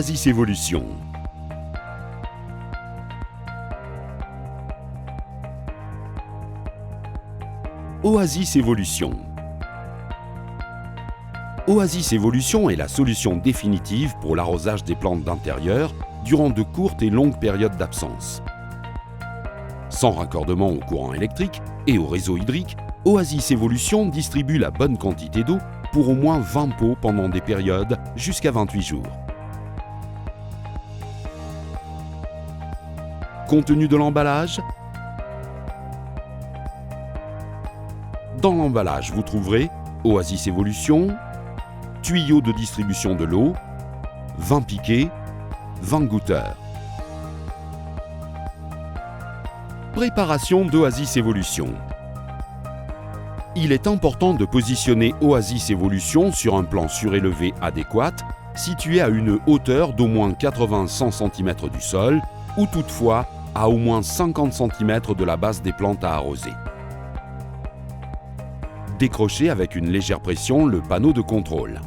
Oasis Évolution. Oasis Évolution. Oasis Évolution est la solution définitive pour l'arrosage des plantes d'intérieur durant de courtes et longues périodes d'absence. Sans raccordement au courant électrique et au réseau hydrique, Oasis Évolution distribue la bonne quantité d'eau pour au moins 20 pots pendant des périodes jusqu'à 28 jours. Contenu de l'emballage. Dans l'emballage, vous trouverez Oasis Évolution, tuyau de distribution de l'eau, 20 piquets, 20 goutteurs. Préparation d'Oasis Évolution. Il est important de positionner Oasis Évolution sur un plan surélevé adéquat, situé à une hauteur d'au moins 80-100 cm du sol, ou toutefois à au moins 50 cm de la base des plantes à arroser. Décrochez avec une légère pression le panneau de contrôle.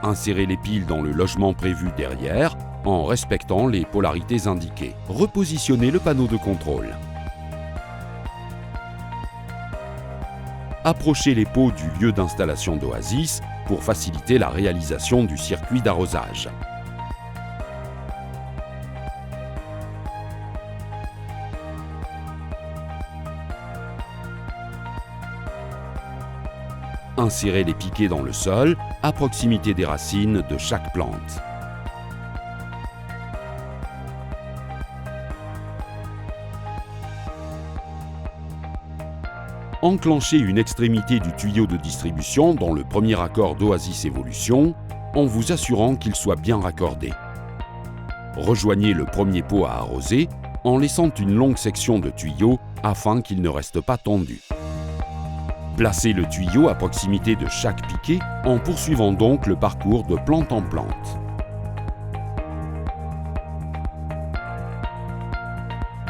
Insérez les piles dans le logement prévu derrière en respectant les polarités indiquées. Repositionnez le panneau de contrôle. Approchez les pots du lieu d'installation d'Oasis pour faciliter la réalisation du circuit d'arrosage. Insérez les piquets dans le sol, à proximité des racines de chaque plante. Enclenchez une extrémité du tuyau de distribution dans le premier raccord d'Oasis Évolution, en vous assurant qu'il soit bien raccordé. Rejoignez le premier pot à arroser en laissant une longue section de tuyau afin qu'il ne reste pas tendu. Placez le tuyau à proximité de chaque piquet en poursuivant donc le parcours de plante en plante.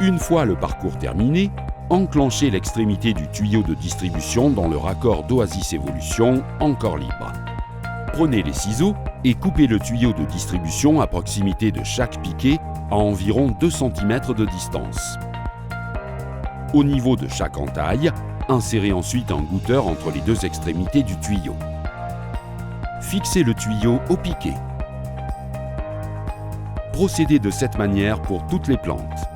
Une fois le parcours terminé, enclenchez l'extrémité du tuyau de distribution dans le raccord d'Oasis Évolution encore libre. Prenez les ciseaux et coupez le tuyau de distribution à proximité de chaque piquet à environ 2 cm de distance. Au niveau de chaque entaille, insérez ensuite un goutteur entre les deux extrémités du tuyau. Fixez le tuyau au piquet. Procédez de cette manière pour toutes les plantes.